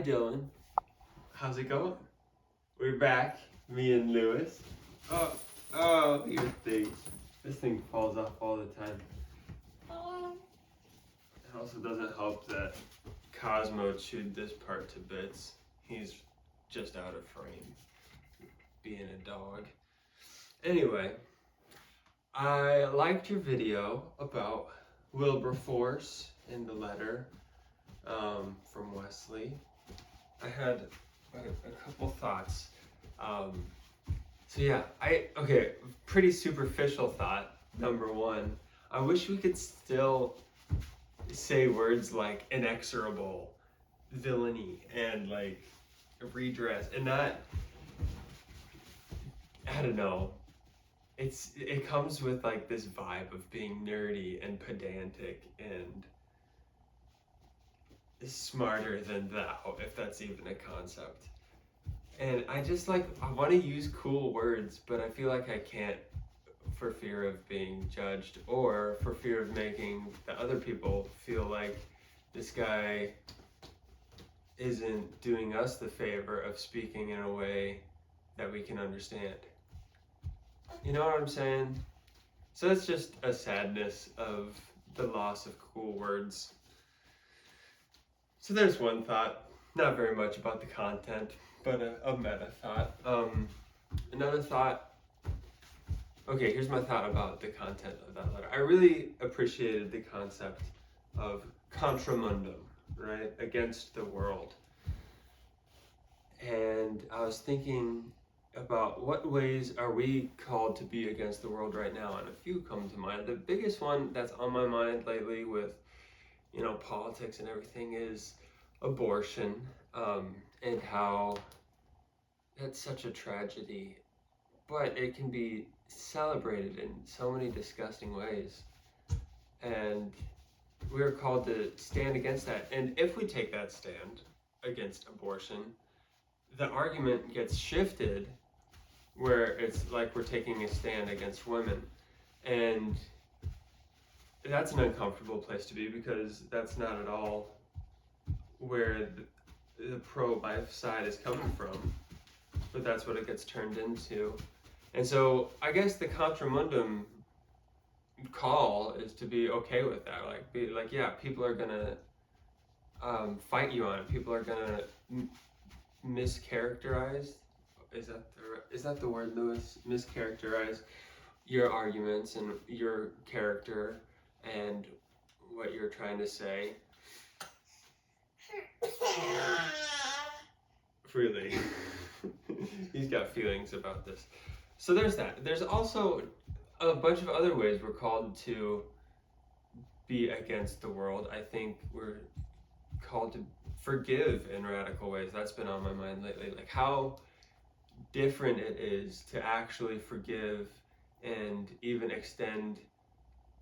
Dylan. How's it going? We're back, me and Lewis. Oh, your thing. This thing falls off all the time. It also doesn't help that Cosmo chewed this part to bits. He's just out of frame, being a dog. Anyway, I liked your video about Wilberforce in the letter from Wesley. I had a couple thoughts. Pretty superficial thought. Number one, I wish we could still say words like inexorable, villainy, and like redress, and not, I don't know. It comes with like this vibe of being nerdy and pedantic and smarter than thou, if that's even a concept. And I want to use cool words, but I feel like I can't for fear of being judged or for fear of making the other people feel like this guy isn't doing us the favor of speaking in a way that we can understand. You know what I'm saying? So it's just a sadness of the loss of cool words. So there's one thought, not very much about the content, but a meta thought. Another thought, okay, here's my thought about the content of that letter. I really appreciated the concept of contramundum, right? Against the world. And I was thinking about what ways are we called to be against the world right now, and a few come to mind. The biggest one that's on my mind lately with, politics and everything is abortion, and how that's such a tragedy, but it can be celebrated in so many disgusting ways, and we're called to stand against that. And if we take that stand against abortion, the argument gets shifted where it's like we're taking a stand against women, and that's an uncomfortable place to be, because that's not at all where the pro-life side is coming from, but that's what it gets turned into. And so I guess the contramundum call is to be okay with that. Like, be like, yeah, people are gonna fight you on it. People are gonna mischaracterize. Is that the word, Lewis? Mischaracterize your arguments and your character and what you're trying to say. Really. He's got feelings about this. So there's that. There's also a bunch of other ways we're called to be against the world. I think we're called to forgive in radical ways. That's been on my mind lately. Like how different it is to actually forgive and even extend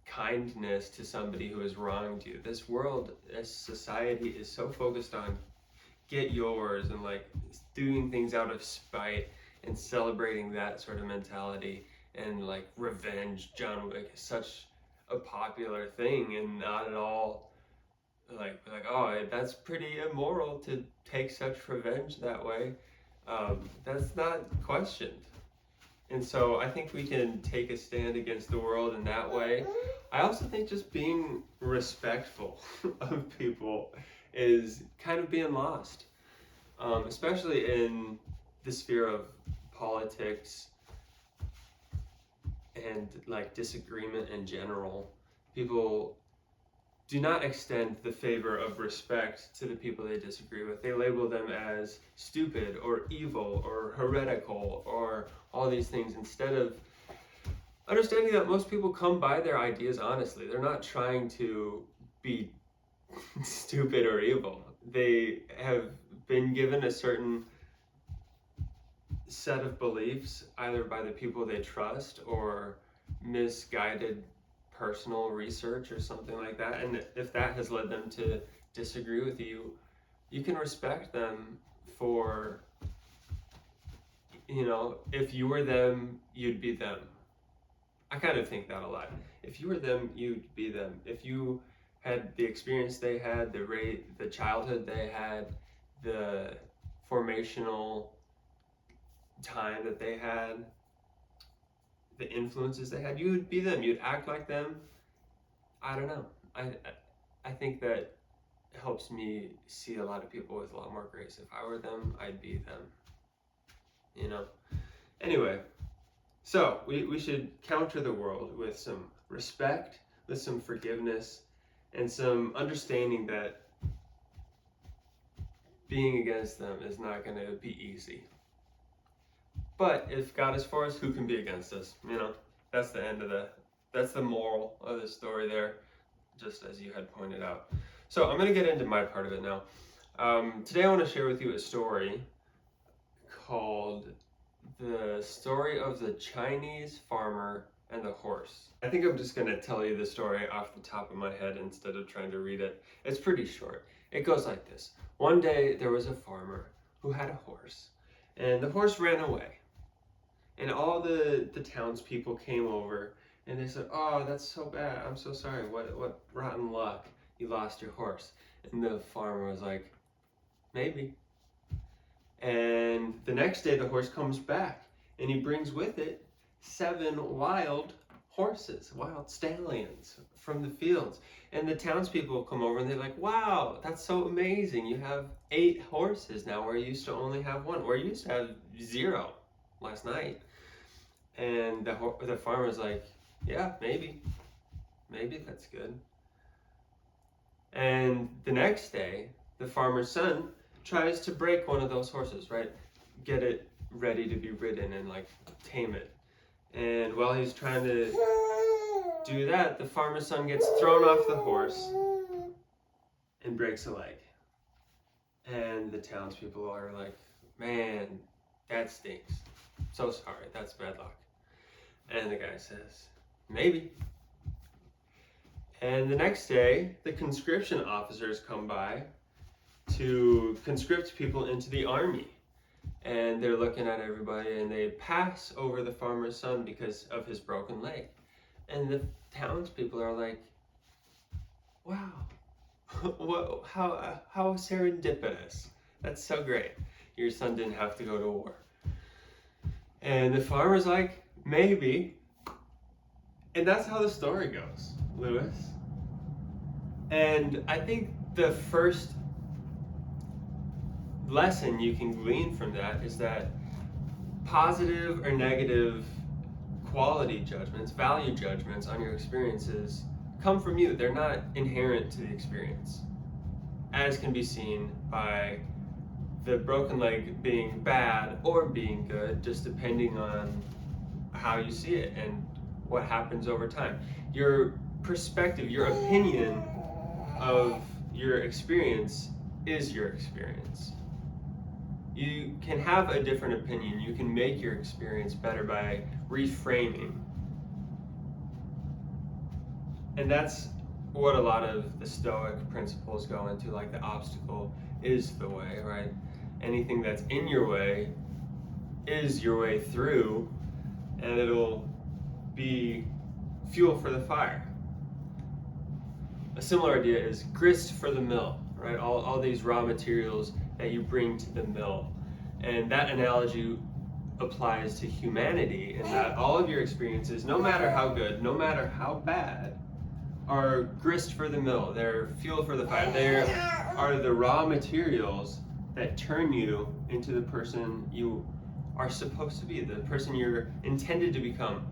kindness to somebody who has wronged you. This world, this society is so focused on get yours and like doing things out of spite and celebrating that sort of mentality, and like revenge. John Wick is such a popular thing, and not at all like oh, that's pretty immoral to take such revenge that way. That's not questioned. And so I think we can take a stand against the world in that way. I also think just being respectful of people is kind of being lost, especially in the sphere of politics and like disagreement in general. People do not extend the favor of respect to the people they disagree with. They label them as stupid or evil or heretical or all these things, instead of understanding that most people come by their ideas honestly. They're not trying to be stupid or evil. They have been given a certain set of beliefs, either by the people they trust or misguided personal research or something like that. And if that has led them to disagree with you, you can respect them for, if you were them, you'd be them. I kind of think that a lot. If you were them, you'd be them. If you had the experience they had, the childhood they had, the formational time that they had, the influences they had, you would be them. You'd act like them. I don't know. I think that helps me see a lot of people with a lot more grace. If I were them, I'd be them. You know? Anyway, so we should counter the world with some respect, with some forgiveness, and some understanding that being against them is not going to be easy. But if God is for us, who can be against us? You know, that's the moral of the story there, just as you had pointed out. So I'm going to get into my part of it now. Today I want to share with you a story called The Story of the Chinese Farmer and the Horse. I think I'm just going to tell you the story off the top of my head instead of trying to read it. It's pretty short. It goes like this. One day there was a farmer who had a horse, and the horse ran away. And all the townspeople came over, and they said, "Oh, that's so bad. I'm so sorry. What rotten luck. You lost your horse." And the farmer was like, "Maybe." And the next day the horse comes back, and he brings with it 7 wild horses, wild stallions from the fields. And the townspeople come over and they're like, "Wow, that's so amazing. You have 8 horses now where you used to only have 1, or you used to have 0 last night." And the farmer's like, "Yeah, maybe that's good." And the next day, the farmer's son tries to break one of those horses, right? Get it ready to be ridden and like tame it. And while he's trying to do that, the farmer's son gets thrown off the horse and breaks a leg. And the townspeople are like, "Man, that stinks. So sorry, that's bad luck." And the guy says, "Maybe." And the next day, the conscription officers come by to conscript people into the army. And they're looking at everybody, and they pass over the farmer's son because of his broken leg. And the townspeople are like, "Wow, how serendipitous. That's so great. Your son didn't have to go to war." And the farmer's like, "Maybe." And that's how the story goes, Lewis. And I think the first lesson you can glean from that is that positive or negative quality judgments, value judgments on your experiences come from you. They're not inherent to the experience, as can be seen by the broken leg being bad or being good, just depending on how you see it and what happens over time. Your perspective, your opinion of your experience is your experience. You can have a different opinion. You can make your experience better by reframing. And that's what a lot of the Stoic principles go into, like the obstacle is the way, right? Anything that's in your way is your way through, and it'll be fuel for the fire. A similar idea is grist for the mill, right? All these raw materials that you bring to the mill. And that analogy applies to humanity in that all of your experiences, no matter how good, no matter how bad, are grist for the mill. They're fuel for the fire. They are the raw materials that turn you into the person you are supposed to be, the person you're intended to become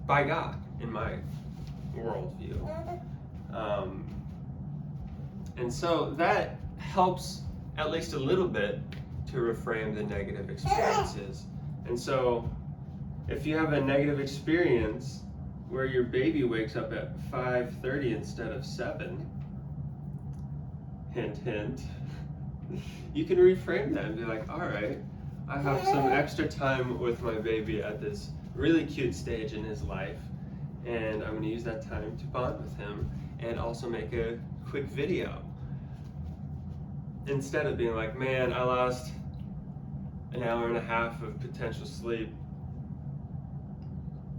by God, in my worldview. And so that helps at least a little bit to reframe the negative experiences. And so if you have a negative experience where your baby wakes up at 5:30 instead of 7, hint, hint, you can reframe that and be like, all right, I have some extra time with my baby at this really cute stage in his life, and I'm going to use that time to bond with him and also make a quick video. Instead of being like, man, I lost an hour and a half of potential sleep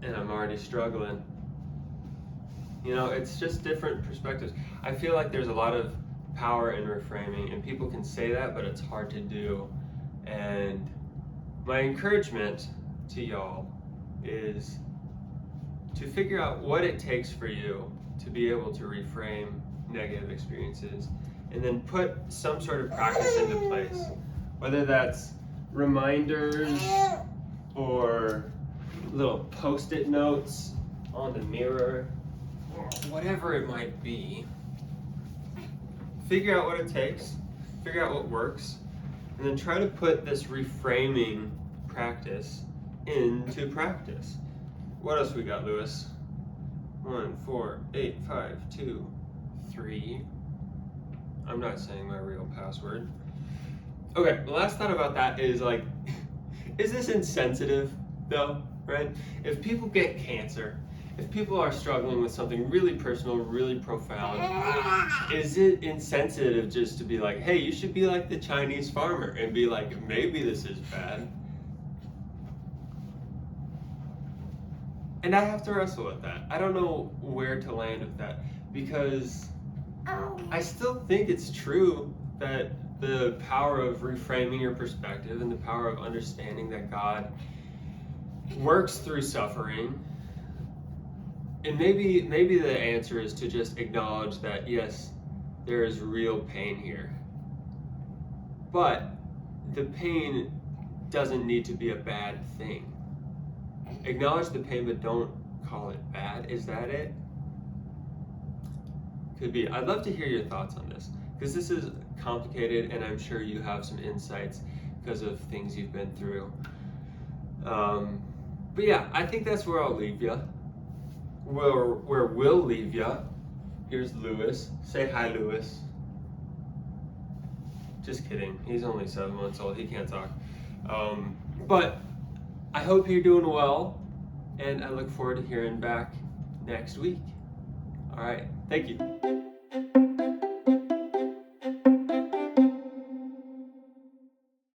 and I'm already struggling. You know, it's just different perspectives. I feel like there's a lot of power in reframing, and people can say that, but it's hard to do. And my encouragement to y'all is to figure out what it takes for you to be able to reframe negative experiences, and then put some sort of practice into place, whether that's reminders or little post-it notes on the mirror, or whatever it might be. Figure out what it takes, figure out what works, and then try to put this reframing practice into practice. What else we got, Lewis? 1, 4, 8, 5, 2, 3. I'm not saying my real password. Okay, the last thought about that is like, is this insensitive though, right? If people get cancer, if people are struggling with something really personal, really profound, is it insensitive just to be like, hey, you should be like the Chinese farmer and be like, maybe this is bad? And I have to wrestle with that. I don't know where to land with that, because I still think it's true that the power of reframing your perspective and the power of understanding that God works through suffering. And maybe the answer is to just acknowledge that, yes, there is real pain here. But the pain doesn't need to be a bad thing. Acknowledge the pain, but don't call it bad. Is that it? Could be. I'd love to hear your thoughts on this, because this is complicated, and I'm sure you have some insights because of things you've been through. But yeah, I think that's where I'll leave you. Where we'll leave you. Here's Lewis. Say hi, Lewis. Just kidding. He's only 7 months old. He can't talk. But I hope you're doing well, and I look forward to hearing back next week. All right. Thank you.